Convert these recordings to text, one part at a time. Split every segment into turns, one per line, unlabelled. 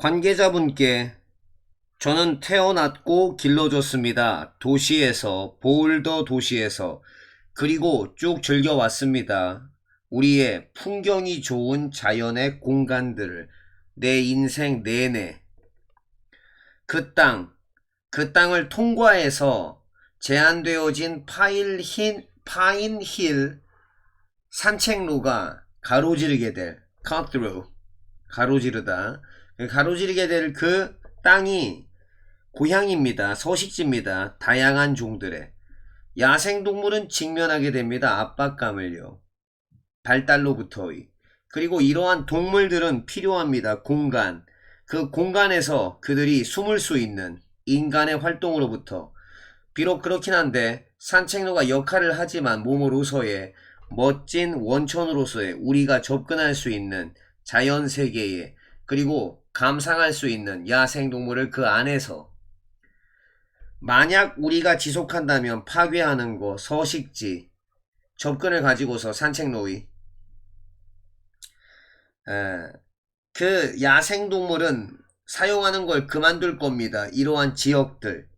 관계자분께 저는 태어났고 길러졌습니다. 도시에서, 보울더 도시에서. 그리고 쭉 즐겨왔습니다. 우리의 풍경이 좋은 자연의 공간들을 내 인생 내내 그 땅을 통과해서 제한되어진 파인힐 산책로가 가로지르게 될 cut through, 가로지르게 될 그 땅이 고향입니다. 서식지입니다. 다양한 종들의 야생동물은 직면하게 됩니다. 압박감을요. 발달로부터의. 그리고 이러한 동물들은 필요합니다. 공간. 그 공간에서 그들이 숨을 수 있는 인간의 활동으로부터. 비록 그렇긴 한데 산책로가 역할을 하지만 몸으로서의 멋진 원천으로서의 우리가 접근할 수 있는 자연세계에, 그리고 감상할 수 있는 야생동물을 그 안에서 만약 우리가 지속한다면 파괴하는 거, 서식지, 접근을 가지고서 산책로의 그 야생동물은 사용하는 걸 그만둘 겁니다. 이러한 지역들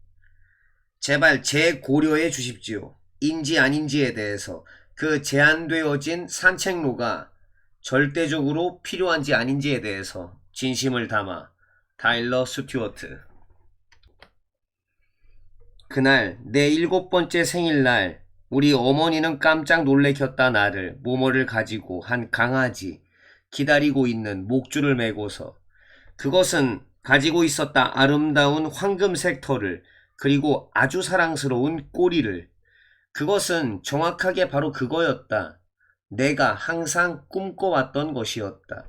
제발 재고려해 주십시오. 인지 아닌지에 대해서. 그 제한되어진 산책로가 절대적으로 필요한지 아닌지에 대해서 진심을 담아. 타일러 스튜어트. 그날 내 7번째 생일날 우리 어머니는 깜짝 놀래켰다. 나를 모모를 가지고 한 강아지 기다리고 있는 목줄을 메고서. 그것은 가지고 있었다 아름다운 황금색 털을, 그리고 아주 사랑스러운 꼬리를. 그것은 정확하게 바로 그거였다. 내가 항상 꿈꿔왔던 것이었다.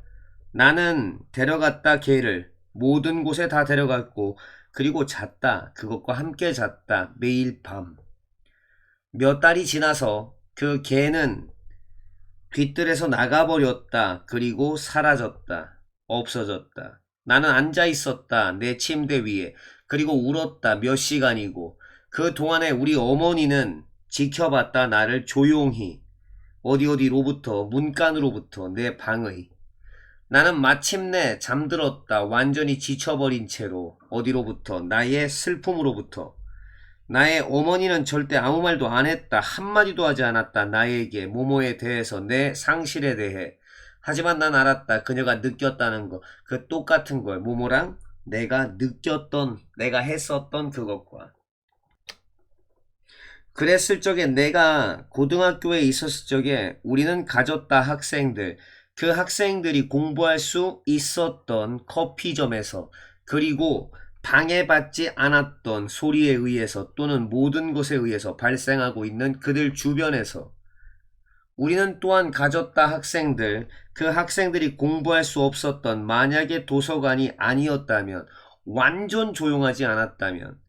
나는 데려갔다 걔를 모든 곳에 다 데려갔고, 그리고 잤다. 그것과 함께 잤다. 매일 밤. 몇 달이 지나서 그 개는 뒤뜰에서 나가버렸다. 그리고 사라졌다. 없어졌다. 나는 앉아 있었다. 내 침대 위에. 그리고 울었다. 몇 시간이고. 그 동안에 우리 어머니는 지켜봤다. 나를 조용히. 어디로부터, 문간으로부터, 내 방의. 나는 마침내 잠들었다. 완전히 지쳐버린 채로. 어디로부터, 나의 슬픔으로부터. 나의 어머니는 절대 아무 말도 안 했다. 한마디도 하지 않았다. 나에게, 모모에 대해서, 내 상실에 대해. 하지만 난 알았다. 그녀가 느꼈다는 거. 그 똑같은 걸 모모랑 내가 느꼈던, 내가 했었던 그것과. 그랬을 적에, 내가 고등학교에 있었을 적에 우리는 가졌다. 학생들. 그 학생들이 공부할 수 있었던 커피점에서, 그리고 방해받지 않았던 소리에 의해서 또는 모든 것에 의해서 발생하고 있는 그들 주변에서 우리는 또한 가졌다. 학생들. 그 학생들이 공부할 수 없었던, 만약에 도서관이 아니었다면, 완전 조용하지 않았다면,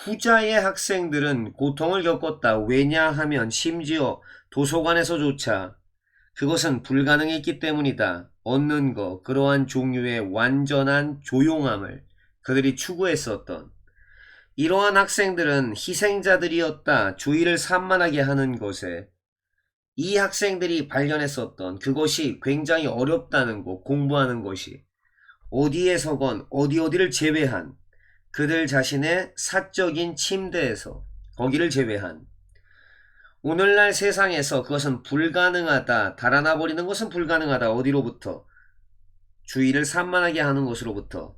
후자의 학생들은 고통을 겪었다. 왜냐하면 심지어 도서관에서조차 그것은 불가능했기 때문이다. 얻는 것, 그러한 종류의 완전한 조용함을 그들이 추구했었던. 이러한 학생들은 희생자들이었다. 주의를 산만하게 하는 것에. 이 학생들이 발견했었던 그것이 굉장히 어렵다는 것, 공부하는 것이. 어디에서건 어디를 제외한, 그들 자신의 사적인 침대에서, 거기를 제외한. 오늘날 세상에서 그것은 불가능하다. 달아나 버리는 것은 불가능하다. 어디로부터? 주의를 산만하게 하는 것으로부터.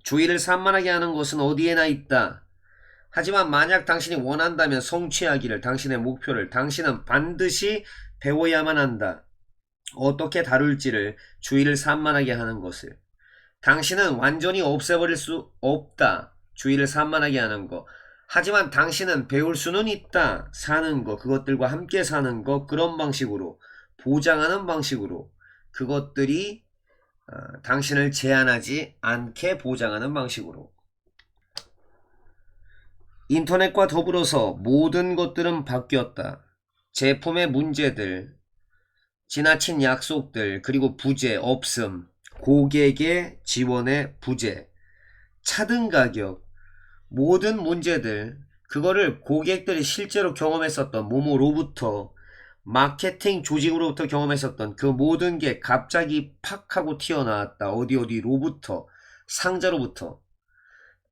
주의를 산만하게 하는 것은 어디에나 있다. 하지만 만약 당신이 원한다면 성취하기를, 당신의 목표를, 당신은 반드시 배워야만 한다. 어떻게 다룰지를, 주의를 산만하게 하는 것을. 당신은 완전히 없애버릴 수 없다. 주의를 산만하게 하는 것. 하지만 당신은 배울 수는 있다. 사는 것, 그것들과 함께 사는 것, 그런 방식으로, 보장하는 방식으로, 그것들이 당신을 제한하지 않게 보장하는 방식으로. 인터넷과 더불어서 모든 것들은 바뀌었다. 제품의 문제들, 지나친 약속들, 그리고 부재, 없음, 고객의 지원의 부재, 차등 가격, 모든 문제들, 그거를 고객들이 실제로 경험했었던, 모모로부터, 마케팅 조직으로부터 경험했었던 그 모든 게 갑자기 팍 하고 튀어나왔다. 어디로부터. 상자로부터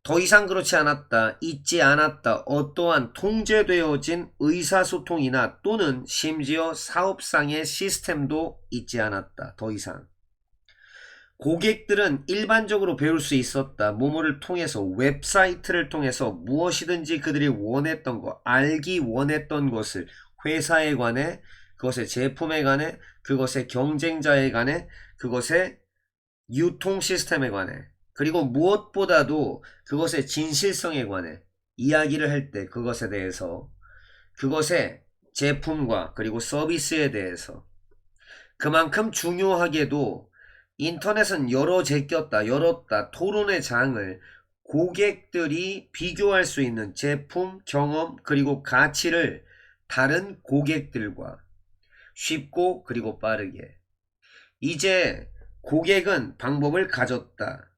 더 이상 그렇지 않았다, 있지 않았다, 어떠한 통제되어진 의사소통이나 또는 심지어 사업상의 시스템도 있지 않았다. 더 이상. 고객들은 일반적으로 배울 수 있었다. 뭐뭐를 통해서, 웹사이트를 통해서 무엇이든지 그들이 원했던 것, 알기 원했던 것을 회사에 관해, 그것의 제품에 관해, 그것의 경쟁자에 관해, 그것의 유통 시스템에 관해, 그리고 무엇보다도 그것의 진실성에 관해 이야기를 할 때 그것에 대해서, 그것의 제품과 그리고 서비스에 대해서, 그만큼 중요하게도 인터넷은 열었다 토론의 장을 고객들이 비교할 수 있는 제품, 경험, 그리고 가치를 다른 고객들과 쉽고 그리고 빠르게. 이제 고객은 방법을 가졌다.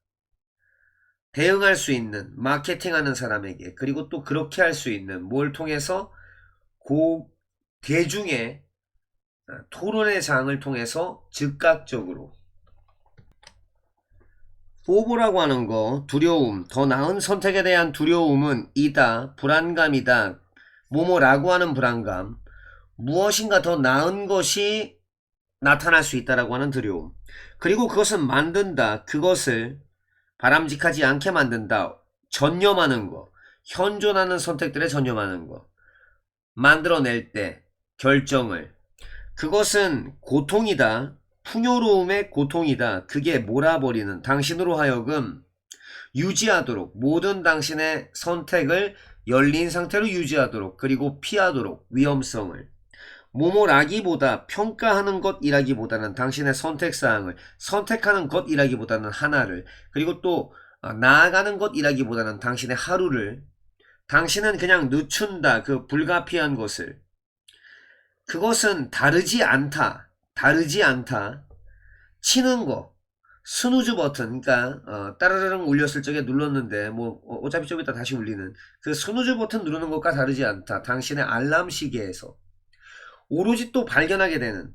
대응할 수 있는, 마케팅하는 사람에게, 그리고 또 그렇게 할 수 있는, 뭘 통해서? 대중의 토론의 장을 통해서 즉각적으로. 포보라고 하는 거, 두려움, 더 나은 선택에 대한 두려움은 이다, 불안감이다, 뭐뭐라고 하는 불안감, 무엇인가 더 나은 것이 나타날 수 있다라고 하는 두려움. 그리고 그것은 만든다, 그것을 바람직하지 않게 만든다, 전념하는 거, 현존하는 선택들에 전념하는 거, 만들어낼 때 결정을, 그것은 고통이다, 풍요로움의 고통이다, 그게 몰아버리는, 당신으로 하여금 유지하도록, 모든 당신의 선택을 열린 상태로 유지하도록, 그리고 피하도록, 위험성을, 뭐뭐라기보다, 평가하는 것이라기보다는 당신의 선택사항을, 선택하는 것이라기보다는 하나를, 그리고 또 나아가는 것이라기보다는 당신의 하루를, 당신은 그냥 늦춘다, 그 불가피한 것을. 그것은 다르지 않다, 치는 거, 스누즈 버튼, 그러니까 따르르릉 울렸을 적에 눌렀는데 뭐 어차피 좀 이따 다시 울리는 그 스누즈 버튼 누르는 것과 다르지 않다. 당신의 알람 시계에서 오로지 또 발견하게 되는,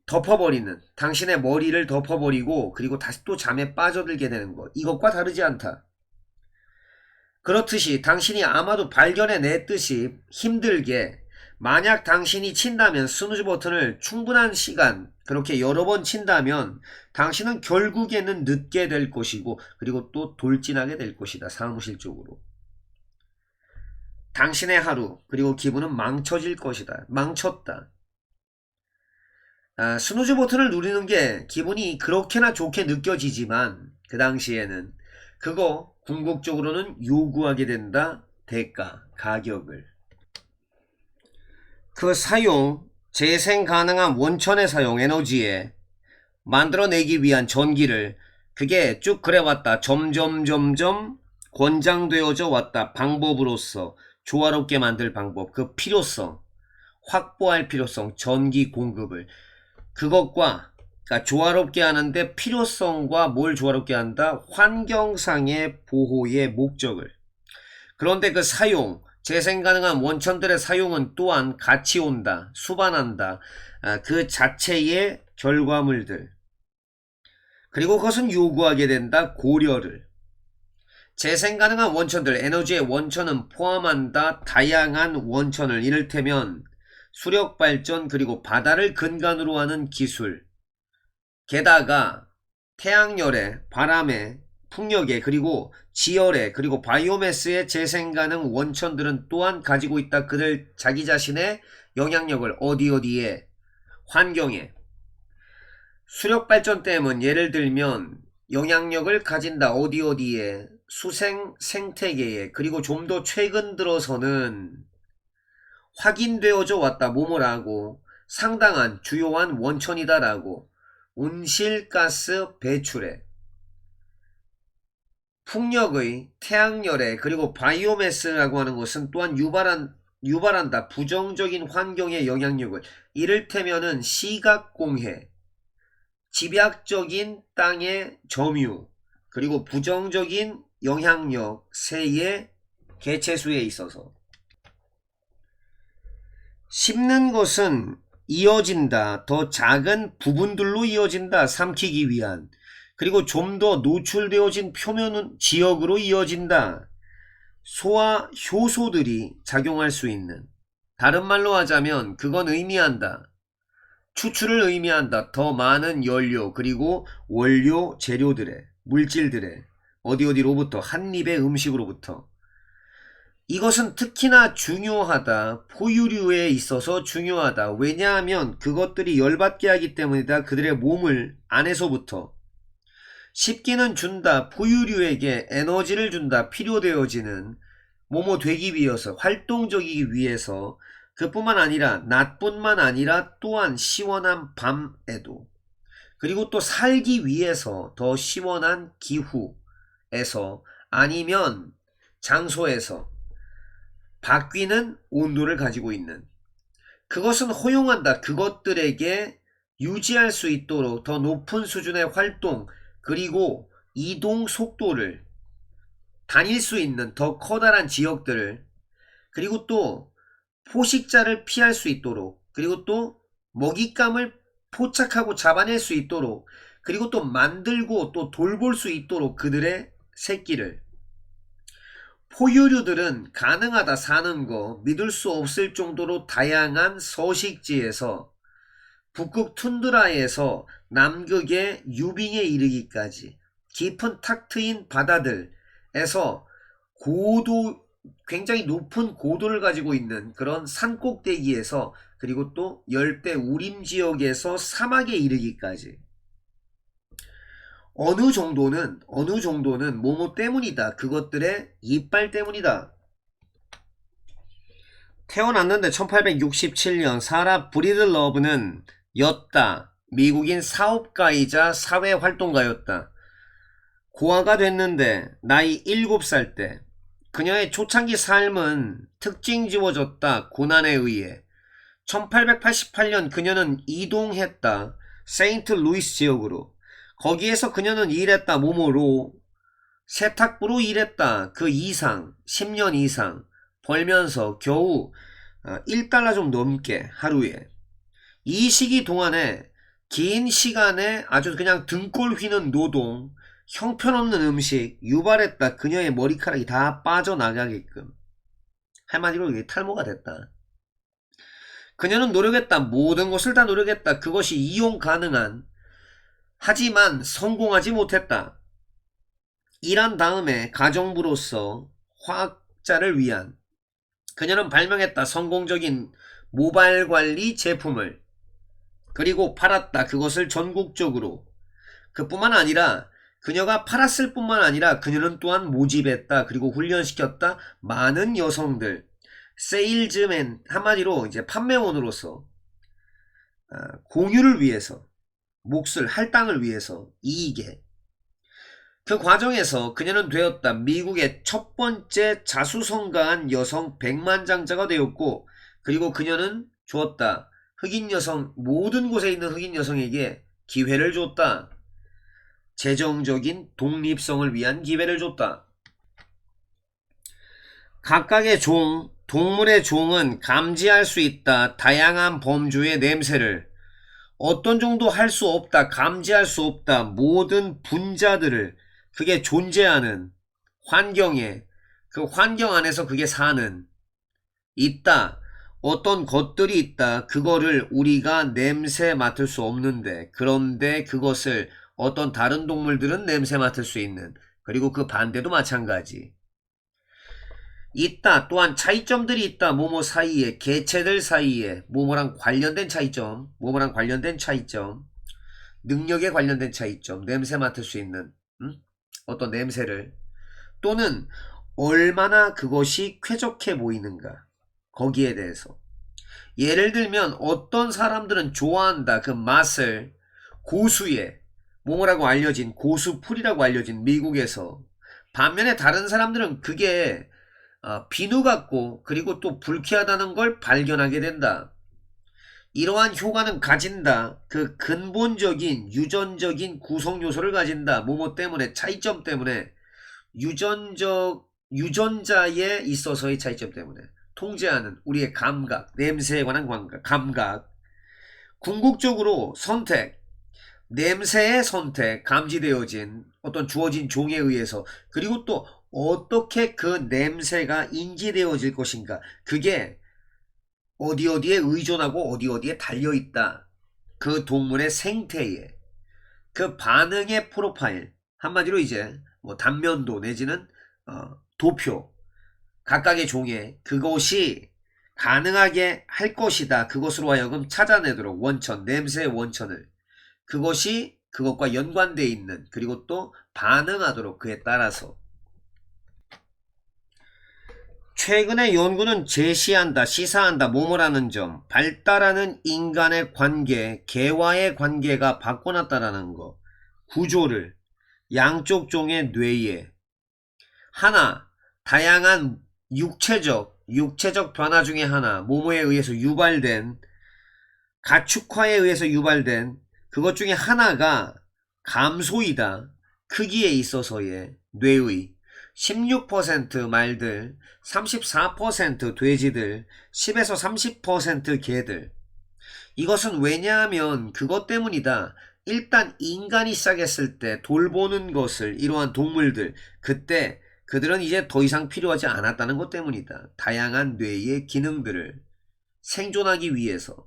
덮어버리는, 당신의 머리를 덮어버리고 그리고 다시 또 잠에 빠져들게 되는 것, 이것과 다르지 않다. 그렇듯이 당신이 아마도 발견해냈듯이 힘들게, 만약 당신이 친다면, 스누즈 버튼을 충분한 시간 그렇게 여러 번 친다면 당신은 결국에는 늦게 될 것이고, 그리고 또 돌진하게 될 것이다. 사무실 쪽으로. 당신의 하루 그리고 기분은 망쳐질 것이다. 망쳤다. 스누즈 버튼을 누르는 게 기분이 그렇게나 좋게 느껴지지만 그 당시에는 그거 궁극적으로는 요구하게 된다. 대가, 가격을. 그 사용, 재생 가능한 원천의 사용, 에너지에 만들어내기 위한 전기를, 그게 쭉 그래왔다. 점점 권장되어져 왔다. 방법으로서 조화롭게 만들 방법, 그 필요성, 확보할 필요성, 전기 공급을, 그것과, 그러니까 조화롭게 하는데 필요성과 뭘 조화롭게 한다? 환경상의 보호의 목적을. 그런데 그 사용, 재생 가능한 원천들의 사용은 또한 같이 온다, 수반한다. 그 자체의 결과물들. 그리고 그것은 요구하게 된다, 고려를. 재생 가능한 원천들, 에너지의 원천은 포함한다, 다양한 원천을. 이를테면 수력발전, 그리고 바다를 근간으로 하는 기술, 게다가 태양열에, 바람에, 풍력에, 그리고 지열에, 그리고 바이오매스의 재생가능 원천들은 또한 가지고 있다. 그들 자기 자신의 영향력을 어디에, 환경에. 수력발전 댐은 예를 들면 영향력을 가진다. 어디에, 수생 생태계에. 그리고 좀 더 최근 들어서는 확인되어져 왔다. 뭐뭐라고, 상당한 주요한 원천이다라고. 온실가스 배출에, 풍력의, 태양열에, 그리고 바이오매스라고 하는 것은 또한 유발한다. 부정적인 환경의 영향력을. 이를테면은 시각공해, 집약적인 땅의 점유, 그리고 부정적인 영향력, 새의 개체수에 있어서. 씹는 것은 이어진다. 더 작은 부분들로 이어진다. 삼키기 위한. 그리고 좀 더 노출되어진 표면 지역으로 이어진다. 소와 효소들이 작용할 수 있는, 다른 말로 하자면 그건 의미한다. 추출을 의미한다. 더 많은 연료 그리고 원료 재료들의 물질들의 어디로부터 한 입의 음식으로부터. 이것은 특히나 중요하다. 포유류에 있어서 중요하다. 왜냐하면 그것들이 열받게 하기 때문이다. 그들의 몸을 안에서부터 씹기는 준다. 포유류에게 에너지를 준다. 필요되어지는 뭐뭐 되기 위해서, 활동적이기 위해서. 그뿐만 아니라 낮뿐만 아니라 또한 시원한 밤에도, 그리고 또 살기 위해서 더 시원한 기후에서 아니면 장소에서 바뀌는 온도를 가지고 있는, 그것은 허용한다. 그것들에게 유지할 수 있도록 더 높은 수준의 활동 그리고 이동 속도를, 다닐 수 있는 더 커다란 지역들을, 그리고 또 포식자를 피할 수 있도록, 그리고 또 먹잇감을 포착하고 잡아낼 수 있도록, 그리고 또 만들고 또 돌볼 수 있도록 그들의 새끼를. 포유류들은 가능하다. 사는 거 믿을 수 없을 정도로 다양한 서식지에서 북극 툰드라에서 남극의 유빙에 이르기까지 깊은 탁 트인 바다들에서 굉장히 높은 고도를 가지고 있는 그런 산 꼭대기에서, 그리고 또 열대 우림 지역에서 사막에 이르기까지 어느 정도는 뭐뭐 때문이다. 그것들의 이빨 때문이다. 태어났는데 1867년 사라 브리들러브는 였다. 미국인 사업가이자 사회활동가였다. 고아가 됐는데 나이 7살 때 그녀의 초창기 삶은 특징 지워졌다. 고난에 의해. 1888년 그녀는 이동했다. 세인트 루이스 지역으로. 거기에서 그녀는 일했다. 모모로 세탁부로 일했다. 그 이상 10년 이상 벌면서 겨우 $1 좀 넘게 하루에. 이 시기 동안에 긴 시간에 아주 그냥 등골 휘는 노동, 형편없는 음식 유발했다. 그녀의 머리카락이 다 빠져나가게끔. 한마디로 이게 탈모가 됐다. 그녀는 노력했다. 모든 것을 다 노력했다. 그것이 이용 가능한, 하지만 성공하지 못했다. 일한 다음에 가정부로서 화학자를 위한, 그녀는 발명했다. 성공적인 모발 관리 제품을. 그리고 팔았다. 그것을 전국적으로. 그뿐만 아니라 그녀가 팔았을 뿐만 아니라 그녀는 또한 모집했다. 그리고 훈련시켰다. 많은 여성들, 세일즈맨, 한마디로 이제 판매원으로서 공유를 위해서, 몫을 할당을 위해서, 이익에. 그 과정에서 그녀는 되었다. 미국의 첫 번째 자수성가한 여성 백만장자가 되었고, 그리고 그녀는 주었다. 흑인 여성, 모든 곳에 있는 흑인 여성에게 기회를 줬다. 재정적인 독립성을 위한 기회를 줬다. 각각의 동물의 종은 감지할 수 있다. 다양한 범주의 냄새를. 어떤 정도 할 수 없다. 감지할 수 없다. 모든 분자들을, 그게 존재하는 환경에, 그 환경 안에서 그게 사는, 있다. 어떤 것들이 있다. 그거를 우리가 냄새 맡을 수 없는데, 그런데 그것을 어떤 다른 동물들은 냄새 맡을 수 있는, 그리고 그 반대도 마찬가지. 있다. 또한 차이점들이 있다. 뭐뭐 사이에, 개체들 사이에, 뭐뭐랑 관련된 차이점, 뭐뭐랑 관련된 차이점, 능력에 관련된 차이점, 냄새 맡을 수 있는 어떤 냄새를, 또는 얼마나 그것이 쾌적해 보이는가, 거기에 대해서. 예를 들면 어떤 사람들은 좋아한다. 그 맛을 고수의 뭐뭐라고 알려진, 고수풀이라고 알려진 미국에서. 반면에 다른 사람들은 그게 비누 같고 그리고 또 불쾌하다는 걸 발견하게 된다. 이러한 효과는 가진다. 그 근본적인 유전적인 구성 요소를 가진다. 뭐뭐 때문에, 차이점 때문에, 유전자에 있어서의 차이점 때문에 통제하는 우리의 감각, 냄새에 관한 감각. 궁극적으로 선택, 냄새의 선택, 감지되어진 어떤 주어진 종에 의해서, 그리고 또 어떻게 그 냄새가 인지되어질 것인가, 그게 어디 어디에 의존하고 어디 어디에 달려있다. 그 동물의 생태에 그 반응의 프로파일, 한마디로 이제 뭐 단면도 내지는 도표, 각각의 종에 그것이 가능하게 할 것이다. 그것으로 하여금 찾아내도록 원천, 냄새의 원천을, 그것이 그것과 연관되어 있는, 그리고 또 반응하도록 그에 따라서. 최근의 연구는 제시한다, 시사한다, 뭐뭐라는 점, 발달하는 인간의 관계, 개와의 관계가 바꿔놨다라는 거, 구조를, 양쪽 종의 뇌에, 하나, 다양한 육체적 변화 중에 하나, 뭐뭐에 의해서 유발된, 가축화에 의해서 유발된 그것 중에 하나가 감소이다. 크기에 있어서의 뇌의 16% 말들, 34% 돼지들, 10에서 30% 개들. 이것은 왜냐하면 그것 때문이다. 일단 인간이 시작했을 때 돌보는 것을 이러한 동물들, 그때 그들은 이제 더 이상 필요하지 않았다는 것 때문이다. 다양한 뇌의 기능들을 생존하기 위해서.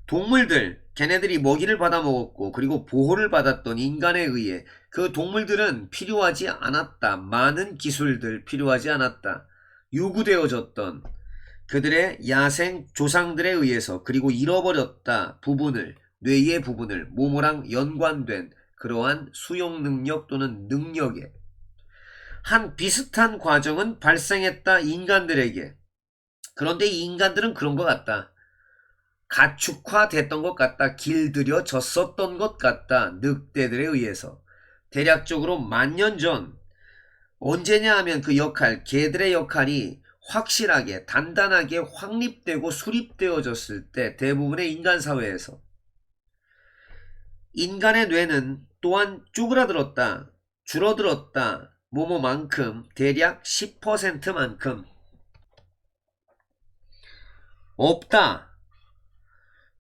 동물들, 걔네들이 먹이를 받아 먹었고 그리고 보호를 받았던 인간에 의해 그 동물들은 필요하지 않았다. 많은 기술들 필요하지 않았다. 요구되어졌던 그들의 야생 조상들에 의해서, 그리고 잃어버렸다 부분을, 뇌의 부분을 모모랑 연관된 그러한 수용 능력 또는 능력에 한 비슷한 과정은 발생했다 인간들에게. 그런데 이 인간들은 그런 것 같다. 가축화됐던 것 같다. 길들여졌었던 것 같다. 늑대들에 의해서. 대략적으로 10,000년 전, 언제냐 하면 그 역할, 개들의 역할이 확실하게 단단하게 확립되고 수립되어졌을 때, 대부분의 인간 사회에서 인간의 뇌는 또한 쪼그라들었다, 줄어들었다, 뭐뭐만큼, 대략 10%만큼 없다.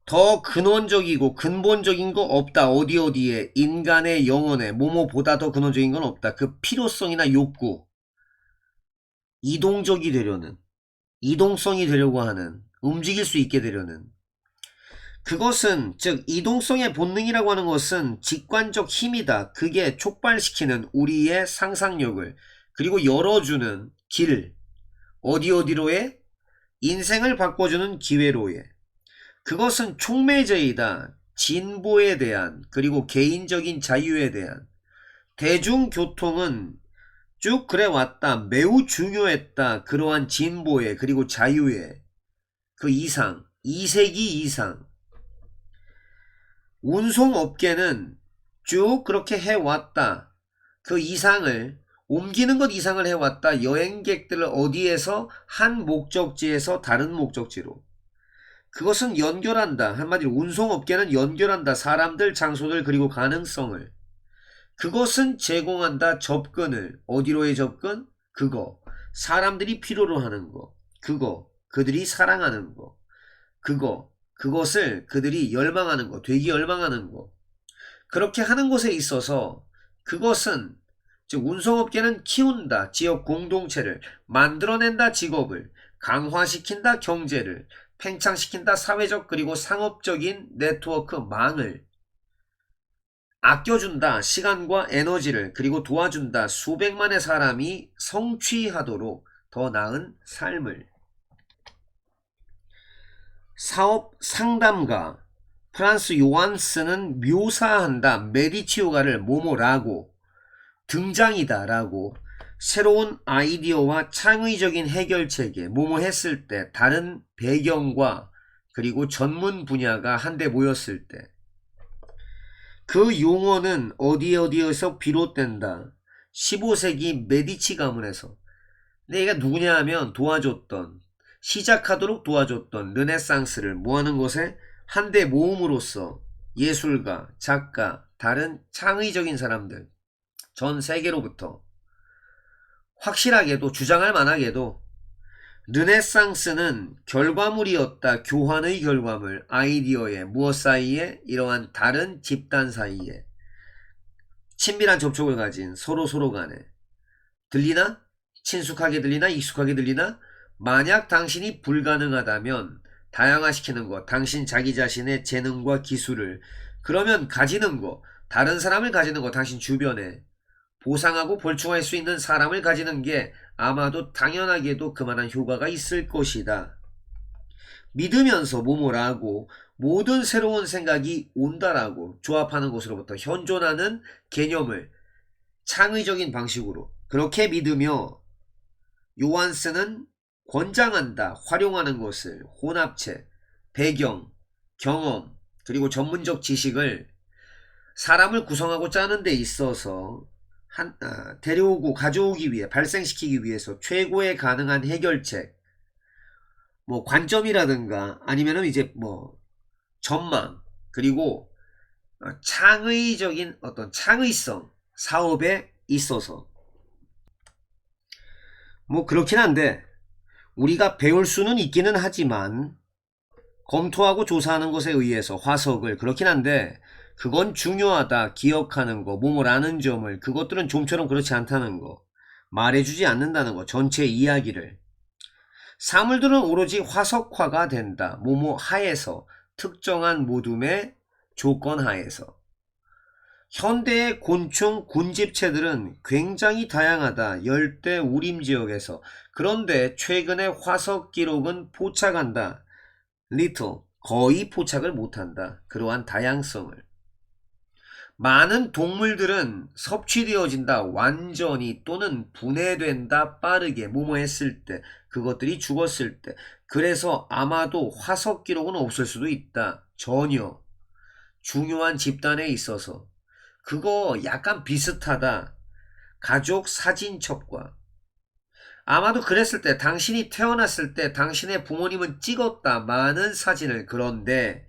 더 근원적이고 근본적인 거 없다. 어디 어디에 인간의 영혼에 뭐뭐보다 더 근원적인 건 없다. 그 필요성이나 욕구, 이동적이 되려는, 이동성이 되려고 하는, 움직일 수 있게 되려는, 그것은 즉 이동성의 본능이라고 하는 것은 직관적 힘이다. 그게 촉발시키는 우리의 상상력을, 그리고 열어주는 길, 어디 어디로의 인생을 바꿔주는 기회로의, 그것은 촉매제이다. 진보에 대한, 그리고 개인적인 자유에 대한. 대중교통은 쭉 그래 왔다. 매우 중요했다. 그러한 진보에, 그리고 자유에. 그 이상, 2세기 이상. 운송업계는 쭉 그렇게 해왔다. 그 이상을, 옮기는 것 이상을 해왔다. 여행객들을 어디에서 한 목적지에서 다른 목적지로. 그것은 연결한다. 한마디로 운송업계는 연결한다. 사람들, 장소들, 그리고 가능성을. 그것은 제공한다. 접근을. 어디로의 접근? 그거. 사람들이 필요로 하는 거. 그거. 그들이 사랑하는 거. 그거. 그것을 그들이 열망하는 거. 되게 열망하는 거. 그렇게 하는 것에 있어서 그것은, 즉 운송업계는 키운다. 지역 공동체를. 만들어낸다. 직업을. 강화시킨다. 경제를. 팽창시킨다. 사회적 그리고 상업적인 네트워크 망을. 아껴준다. 시간과 에너지를. 그리고 도와준다. 수백만의 사람이 성취하도록 더 나은 삶을. 사업 상담가 프란스 요한스는 묘사한다. 메디치오가를 뭐뭐라고, 등장이다 라고. 새로운 아이디어와 창의적인 해결책에 뭐뭐 했을 때, 다른 배경과 그리고 전문 분야가 한데 모였을 때, 그 용어는 어디 어디에서 비롯된다. 15세기 메디치 가문에서. 근데 얘가 누구냐 하면 도와줬던, 시작하도록 도와줬던 르네상스를 뭐하는 것에 한데 모음으로써 예술가, 작가, 다른 창의적인 사람들 전 세계로부터 확실하게도, 주장할 만하게도 르네상스는 결과물이었다. 교환의 결과물. 아이디어의 무엇 사이에? 이러한 다른 집단 사이에 친밀한 접촉을 가진 서로 간에. 들리나? 친숙하게 들리나? 익숙하게 들리나? 만약 당신이 불가능하다면 다양화시키는 것, 당신 자기 자신의 재능과 기술을, 그러면 가지는 것, 다른 사람을 가지는 것, 당신 주변에 보상하고 벌충할 수 있는 사람을 가지는 게 아마도 당연하게도 그만한 효과가 있을 것이다. 믿으면서 뭐뭐라고 모든 새로운 생각이 온다라고 조합하는 것으로부터 현존하는 개념을 창의적인 방식으로 그렇게 믿으며 요한스는 권장한다. 활용하는 것을 혼합체, 배경, 경험, 그리고 전문적 지식을 사람을 구성하고 짜는 데 있어서 데려오고 가져오기 위해, 발생시키기 위해서 최고의 가능한 해결책, 뭐 관점이라든가 아니면은 이제 뭐 전망, 그리고 창의적인 어떤 창의성 사업에 있어서 뭐 그렇긴 한데 우리가 배울 수는 있기는 하지만 검토하고 조사하는 것에 의해서 화석을 그렇긴 한데 그건 중요하다. 기억하는 거, 뭐뭐라는 점을, 그것들은 좀처럼 그렇지 않다는 거, 말해주지 않는다는 거, 전체 이야기를. 사물들은 오로지 화석화가 된다. 뭐뭐 하에서, 특정한 모둠의 조건 하에서. 현대의 곤충 군집체들은 굉장히 다양하다. 열대 우림 지역에서. 그런데 최근에 화석 기록은 포착한다. little, 거의 포착을 못한다. 그러한 다양성을. 많은 동물들은 섭취되어진다. 완전히 또는 분해된다. 빠르게 뭐뭐 했을 때, 그것들이 죽었을 때. 그래서 아마도 화석 기록은 없을 수도 있다. 전혀. 중요한 집단에 있어서. 그거 약간 비슷하다. 가족 사진첩과. 아마도 그랬을 때, 당신이 태어났을 때 당신의 부모님은 찍었다. 많은 사진을. 그런데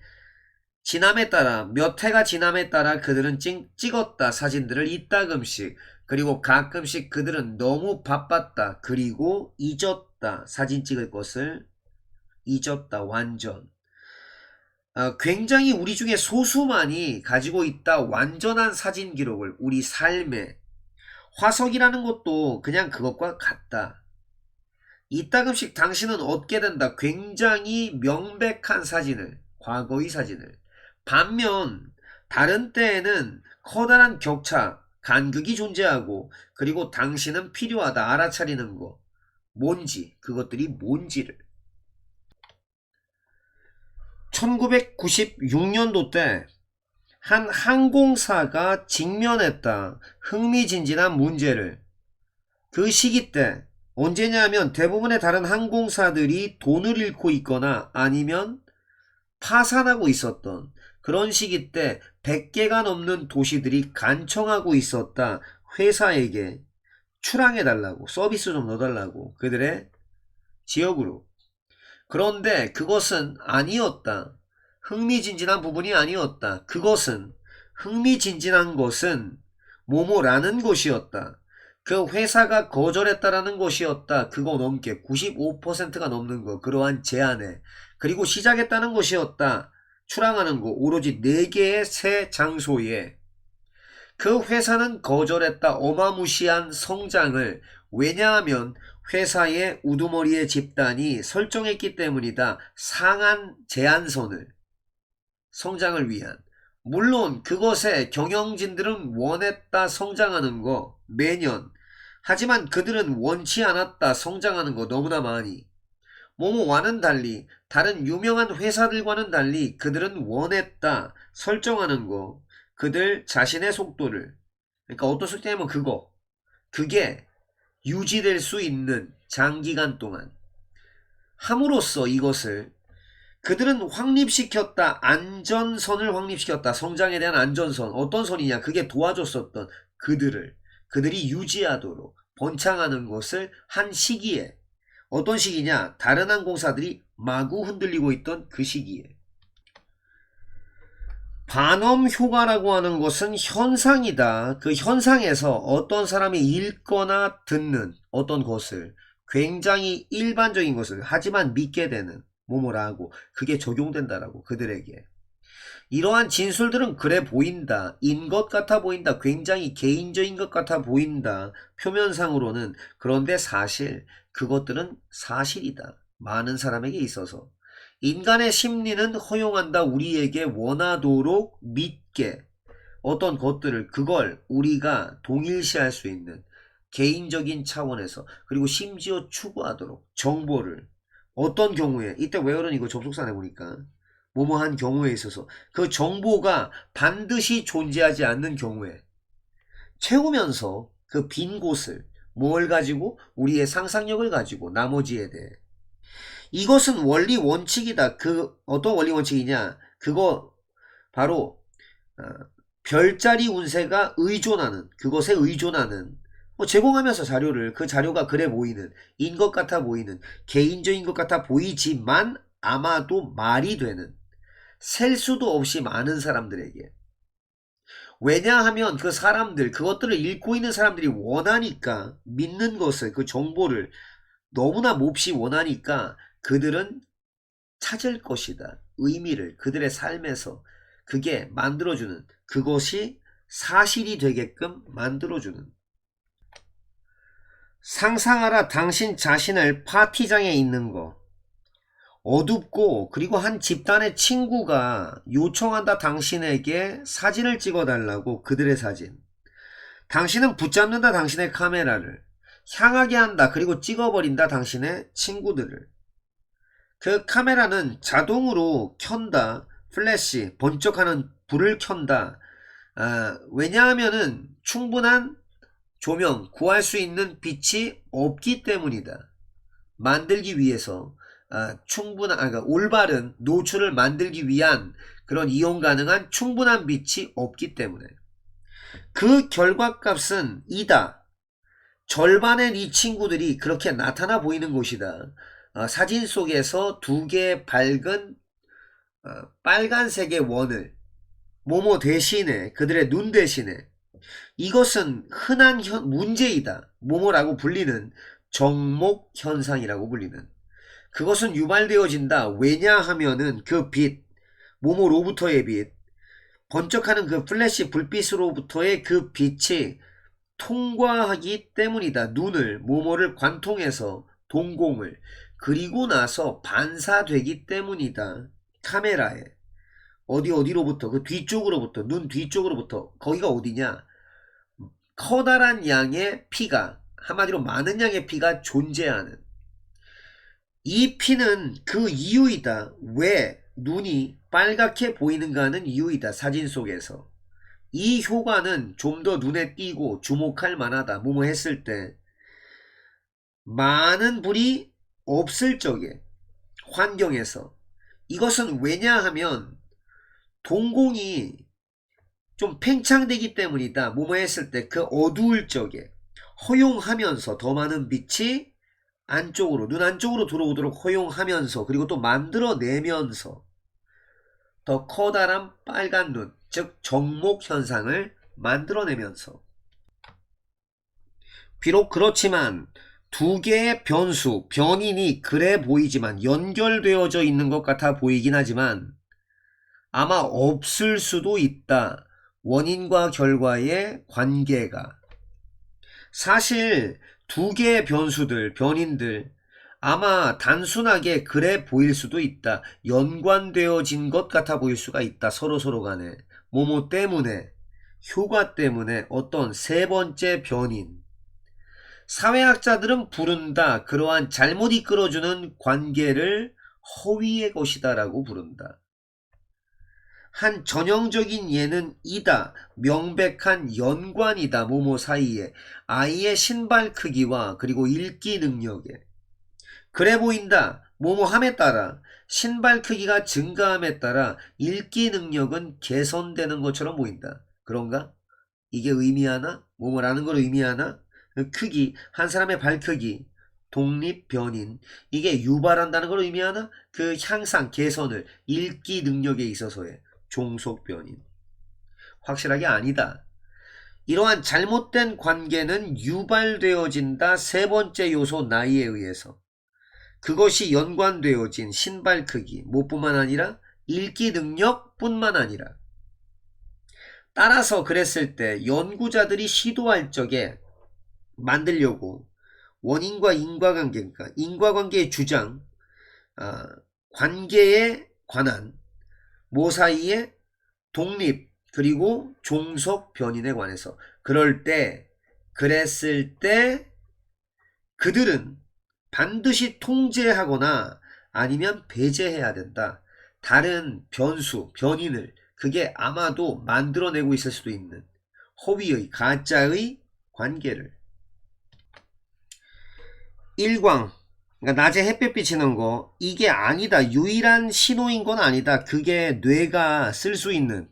지남에 따라, 몇 해가 지남에 따라 그들은 찍었다. 사진들을 이따금씩. 그리고 가끔씩 그들은 너무 바빴다. 그리고 잊었다. 사진 찍을 것을 잊었다. 완전. 굉장히 우리 중에 소수만이 가지고 있다. 완전한 사진 기록을. 우리 삶에. 화석이라는 것도 그냥 그것과 같다. 이따금씩 당신은 얻게 된다. 굉장히 명백한 사진을. 과거의 사진을. 반면 다른 때에는 커다란 격차, 간극이 존재하고 그리고 당신은 필요하다. 알아차리는 거. 뭔지, 그것들이 뭔지를. 1996년도 때 한 항공사가 직면했다. 흥미진진한 문제를. 그 시기 때 언제냐면 대부분의 다른 항공사들이 돈을 잃고 있거나 아니면 파산하고 있었던 그런 시기 때 100개가 넘는 도시들이 간청하고 있었다. 회사에게 출항해달라고, 서비스 좀 넣어달라고, 그들의 지역으로. 그런데 그것은 아니었다. 흥미진진한 부분이 아니었다. 그것은, 흥미진진한 것은 뭐뭐라는 것이었다. 그 회사가 거절했다라는 것이었다. 그거 넘게 95%가 넘는 거. 그러한 제안에. 그리고 시작했다는 것이었다. 출항하는 거. 오로지 4개의 새 장소에. 그 회사는 거절했다. 어마무시한 성장을. 왜냐하면 회사의 우두머리의 집단이 설정했기 때문이다. 상한 제한선을. 성장을 위한. 물론 그것에 경영진들은 원했다. 성장하는 거. 매년. 하지만 그들은 원치 않았다. 성장하는 거 너무나 많이. 모모와는 달리 다른 유명한 회사들과는 달리 그들은 원했다. 설정하는 거. 그들 자신의 속도를. 그러니까 어떤 속도냐면 그거. 그게 유지될 수 있는 장기간 동안. 함으로써 이것을 그들은 확립시켰다. 안전선을 확립시켰다. 성장에 대한 안전선. 어떤 선이냐. 그게 도와줬었던 그들이 유지하도록 번창하는 것을 한 시기에. 어떤 시기냐. 다른 항공사들이 마구 흔들리고 있던 그 시기에. 반엄 효과라고 하는 것은 현상이다. 그 현상에서 어떤 사람이 읽거나 듣는 어떤 것을 굉장히 일반적인 것을 하지만 믿게 되는 뭐뭐라고 그게 적용된다라고 그들에게. 이러한 진술들은 그래 보인다. 인 것 같아 보인다. 굉장히 개인적인 것 같아 보인다. 표면상으로는. 그런데 사실 그것들은 사실이다. 많은 사람에게 있어서. 인간의 심리는 허용한다. 우리에게 원하도록 믿게. 어떤 것들을 그걸 우리가 동일시할 수 있는 개인적인 차원에서 그리고 심지어 추구하도록 정보를 어떤 경우에 이때 웨어는 이거 접속사내 보니까 뭐뭐한 경우에 있어서 그 정보가 반드시 존재하지 않는 경우에 채우면서 그 빈 곳을 뭘 가지고 우리의 상상력을 가지고 나머지에 대해 이것은 원리 원칙이다. 그 어떤 원리 원칙이냐? 그거 바로 어, 별자리 운세가 의존하는 그것에 의존하는 뭐 제공하면서 자료를 그 자료가 그래 보이는 인 것 같아 보이는 개인적인 것 같아 보이지만 아마도 말이 되는 셀 수도 없이 많은 사람들에게 왜냐하면 그 사람들 그것들을 읽고 있는 사람들이 원하니까 믿는 것을 그 정보를 너무나 몹시 원하니까 그들은 찾을 것이다. 의미를 그들의 삶에서 그게 만들어주는 그것이 사실이 되게끔 만들어주는 상상하라 당신 자신을 파티장에 있는 거 어둡고 그리고 한 집단의 친구가 요청한다 당신에게 사진을 찍어달라고 그들의 사진 당신은 붙잡는다 당신의 카메라를 향하게 한다 그리고 찍어버린다 당신의 친구들을 그 카메라는 자동으로 켠다 플래시 번쩍하는 불을 켠다 왜냐하면은 충분한 조명 구할 수 있는 빛이 없기 때문이다 만들기 위해서 충분한 그러니까 올바른 노출을 만들기 위한 그런 이용 가능한 충분한 빛이 없기 때문에 그 결과값은 이다. 절반의 이 친구들이 그렇게 나타나 보이는 것이다. 사진 속에서 두 개의 밝은 빨간색의 원을 모모 대신에 그들의 눈 대신에 이것은 흔한 문제이다. 모모라고 불리는 정목 현상이라고 불리는 그것은 유발되어진다. 왜냐하면은 그 빛, 모모로부터의 빛, 번쩍하는 그 플래시 불빛으로부터의 그 빛이 통과하기 때문이다. 눈을, 모모를 관통해서 동공을 그리고 나서 반사되기 때문이다. 카메라에 어디로부터 그 뒤쪽으로부터 눈 뒤쪽으로부터 거기가 어디냐? 커다란 양의 피가 한마디로 많은 양의 피가 존재하는 이 피는 그 이유이다. 왜 눈이 빨갛게 보이는가 하는 이유이다. 사진 속에서. 이 효과는 좀 더 눈에 띄고 주목할 만하다. 뭐뭐 했을 때 많은 불이 없을 적에 환경에서 이것은 왜냐하면 동공이 좀 팽창되기 때문이다. 뭐뭐 했을 때 그 어두울 적에 허용하면서 더 많은 빛이 안쪽으로 눈 안쪽으로 들어오도록 허용하면서 그리고 또 만들어내면서 더 커다란 빨간 눈 즉 정목 현상을 만들어내면서 비록 그렇지만 두 개의 변수 변인이 그래 보이지만 연결되어져 있는 것 같아 보이긴 하지만 아마 없을 수도 있다. 원인과 결과의 관계가 사실 두 개의 변수들, 변인들 아마 단순하게 그래 보일 수도 있다. 연관되어진 것 같아 보일 수가 있다. 서로 간에. 뭐뭐 때문에, 효과 때문에 어떤 세 번째 변인. 사회학자들은 부른다. 그러한 잘못 이끌어주는 관계를 허위의 것이다 라고 부른다. 한 전형적인 예는 이다. 명백한 연관이다. 모모 사이에. 아이의 신발 크기와 그리고 읽기 능력에. 그래 보인다. 모모함에 따라 신발 크기가 증가함에 따라 읽기 능력은 개선되는 것처럼 보인다. 그런가? 이게 의미하나? 모모라는 걸 의미하나? 크기, 한 사람의 발 크기, 독립 변인 이게 유발한다는 걸 의미하나? 그 향상, 개선을 읽기 능력에 있어서의 종속 변인. 확실하게 아니다. 이러한 잘못된 관계는 유발되어진다. 세 번째 요소 나이에 의해서. 그것이 연관되어진 신발 크기, 뭐뿐만 아니라 읽기 능력뿐만 아니라. 따라서 그랬을 때 연구자들이 시도할 적에 만들려고 원인과 인과관계, 그러니까 인과관계의 주장, 관계에 관한, 뭐 사이에 독립, 그리고 종속 변인에 관해서. 그랬을 때 그들은 반드시 통제하거나 아니면 배제해야 된다. 다른 변수, 변인을 그게 아마도 만들어내고 있을 수도 있는 허위의, 가짜의 관계를. 일광, 그러니까 낮에 햇볕 비치는 거, 이게 아니다. 유일한 신호인 건 아니다. 그게 뇌가 쓸 수 있는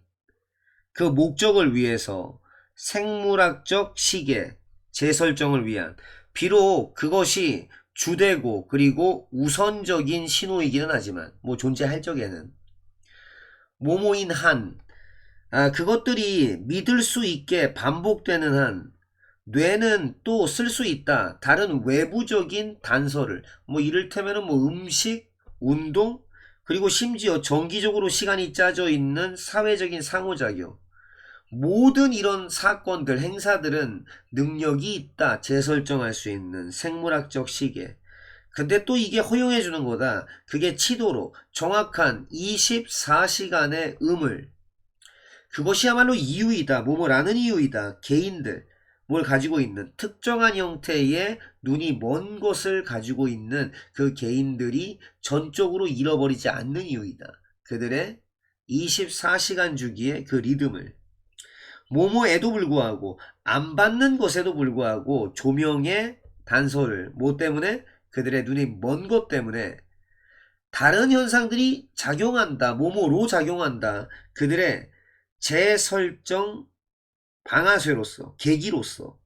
그 목적을 위해서 생물학적 시계 재설정을 위한, 비록 그것이 주되고 그리고 우선적인 신호이기는 하지만, 뭐 존재할 적에는 모모인 한, 그것들이 믿을 수 있게 반복되는 한 뇌는 또 쓸 수 있다. 다른 외부적인 단서를, 뭐 이를테면은 뭐 음식, 운동, 그리고 심지어 정기적으로 시간이 짜져 있는 사회적인 상호작용, 모든 이런 사건들, 행사들은 능력이 있다. 재설정할 수 있는 생물학적 시계. 근데 또 이게 허용해 주는 거다. 그게 치도로 정확한 24시간의 음을, 그것이야말로 이유이다. 뭐뭐라는 이유이다. 개인들, 뭘 가지고 있는 특정한 형태의 눈이 먼 것을 가지고 있는 그 개인들이 전적으로 잃어버리지 않는 이유이다. 그들의 24시간 주기의 그 리듬을. 뭐뭐에도 불구하고, 안 받는 것에도 불구하고 조명의 단서를, 뭐 때문에? 그들의 눈이 먼 것 때문에 다른 현상들이 작용한다. 뭐뭐로 작용한다. 그들의 재설정 방아쇠로서, 계기로서.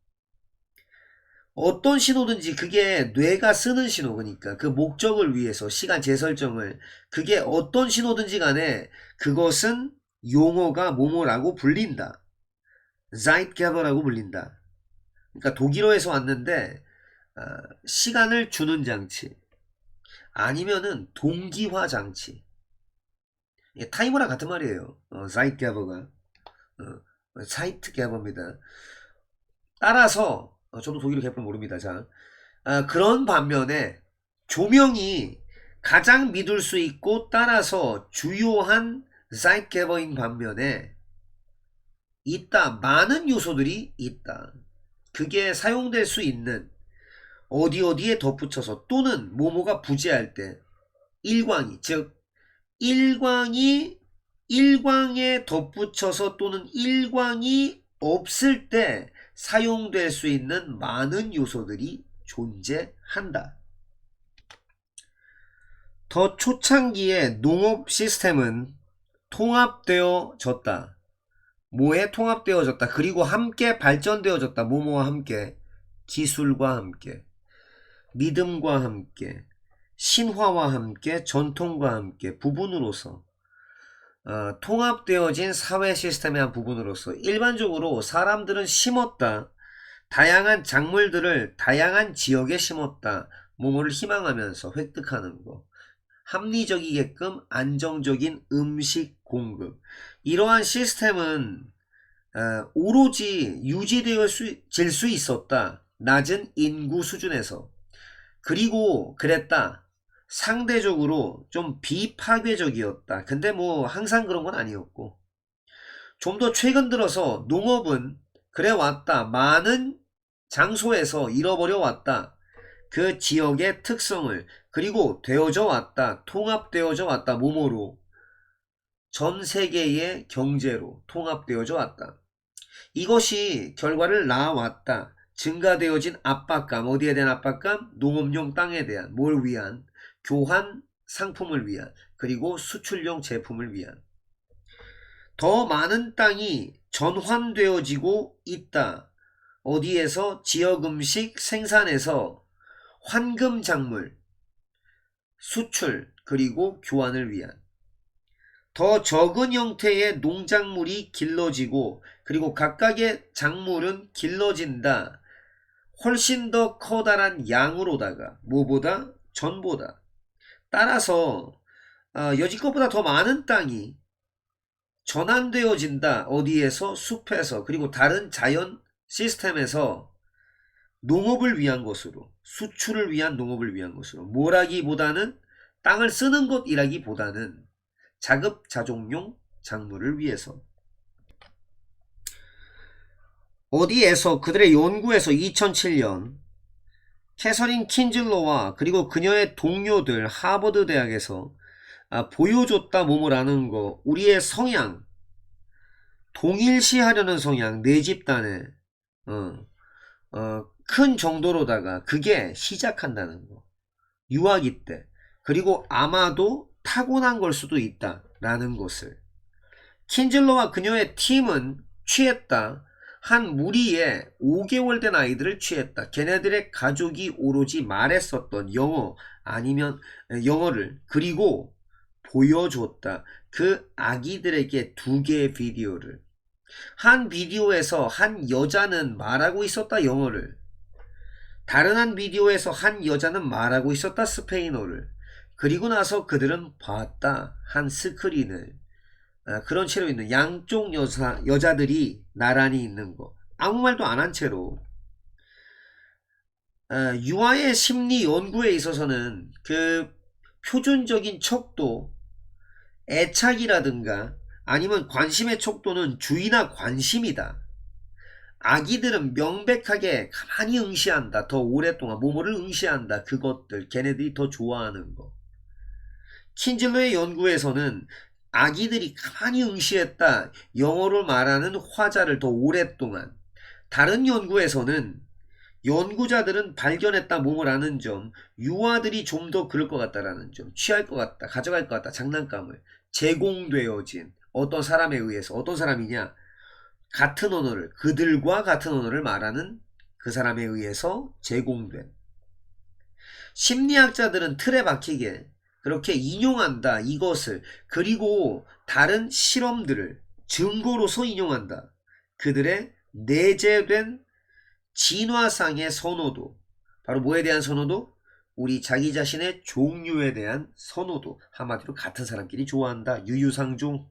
어떤 신호든지 그게 뇌가 쓰는 신호, 그러니까 그 목적을 위해서 시간 재설정을, 그게 어떤 신호든지 간에 그것은 용어가 뭐뭐라고 불린다. Zeitgeber라고 불린다. 그러니까 독일어에서 왔는데, 시간을 주는 장치, 아니면은 동기화 장치. 타이머랑 같은 말이에요. Zeitgeber가. Zeitgeber입니다. 따라서 저도 독일어 개뿔 모릅니다. 자, 그런 반면에 조명이 가장 믿을 수 있고 따라서 주요한 Zeitgeber인 반면에 있다. 많은 요소들이 있다. 그게 사용될 수 있는, 어디 어디에 덧붙여서 또는 뭐뭐가 부재할 때 일광이, 즉 일광에 덧붙여서 또는 일광이 없을 때 사용될 수 있는 많은 요소들이 존재한다. 더 초창기의 농업 시스템은 통합되어졌다. 뭐에 통합되어졌다. 그리고 함께 발전되어졌다. 뭐뭐와 함께, 기술과 함께, 믿음과 함께, 신화와 함께, 전통과 함께, 부분으로서 통합되어진 사회 시스템의 한 부분으로서. 일반적으로 사람들은 심었다. 다양한 작물들을 다양한 지역에 심었다. 뭐뭐를 희망하면서 획득하는 거. 합리적이게끔 안정적인 음식 공급. 이러한 시스템은 오로지 유지되어질 수 있었다. 낮은 인구 수준에서. 그리고 그랬다. 상대적으로 좀 비파괴적이었다. 근데 뭐 항상 그런 건 아니었고, 좀 더 최근 들어서 농업은 그래 왔다. 많은 장소에서 잃어버려 왔다. 그 지역의 특성을. 그리고 되어져 왔다. 통합되어져 왔다. 뭐뭐로, 전 세계의 경제로 통합되어져 왔다. 이것이 결과를 낳아왔다. 증가되어진 압박감, 어디에 대한 압박감? 농업용 땅에 대한, 뭘 위한? 교환 상품을 위한, 그리고 수출용 제품을 위한. 더 많은 땅이 전환되어지고 있다. 어디에서? 지역 음식 생산에서 환금 작물, 수출, 그리고 교환을 위한. 더 적은 형태의 농작물이 길러지고 그리고 각각의 작물은 길러진다. 훨씬 더 커다란 양으로다가 뭐보다 전보다. 따라서 여지껏보다 더 많은 땅이 전환되어진다. 어디에서? 숲에서. 그리고 다른 자연 시스템에서 농업을 위한 것으로, 수출을 위한 농업을 위한 것으로. 뭐라기보다는 땅을 쓰는 것이라기보다는 자급자족용 작물을 위해서. 어디에서? 그들의 연구에서 2007년 캐서린 킨즐러와 그리고 그녀의 동료들 하버드 대학에서 보여줬다 뭐뭐라는 거. 우리의 성향, 동일시하려는 성향, 내 집단에 큰 정도로다가 그게 시작한다는 거. 유아기 때. 그리고 아마도 타고난 걸 수도 있다라는 것을. 킨즐러와 그녀의 팀은 취했다. 한 무리의 5개월 된 아이들을 취했다. 걔네들의 가족이 오로지 말했었던 영어 아니면 영어를 그리고 보여줬다. 그 아기들에게 2개의 비디오를. 한 비디오에서 한 여자는 말하고 있었다 영어를. 다른 한 비디오에서 한 여자는 말하고 있었다 스페인어를. 그리고 나서 그들은 봤다 한 스크린을. 그런 채로 있는 양쪽 여자들이 나란히 있는 거. 아무 말도 안 한 채로. 유아의 심리 연구에 있어서는 그 표준적인 척도, 애착이라든가 아니면 관심의 척도는 주의나 관심이다. 아기들은 명백하게 가만히 응시한다. 더 오랫동안 뭐뭐를 응시한다. 그것들 걔네들이 더 좋아하는 거. 킨즐러의 연구에서는 아기들이 가만히 응시했다. 영어로 말하는 화자를 더 오랫동안. 다른 연구에서는 연구자들은 발견했다 뭐뭐라는 점, 유아들이 좀 더 그럴 것 같다라는 점, 취할 것 같다, 가져갈 것 같다, 장난감을 제공되어진 어떤 사람에 의해서. 어떤 사람이냐? 같은 언어를, 그들과 같은 언어를 말하는 그 사람에 의해서 제공된. 심리학자들은 틀에 박히게 그렇게 인용한다 이것을. 그리고 다른 실험들을 증거로서 인용한다. 그들의 내재된 진화상의 선호도. 바로 뭐에 대한 선호도? 우리 자기 자신의 종류에 대한 선호도. 한마디로 같은 사람끼리 좋아한다. 유유상종.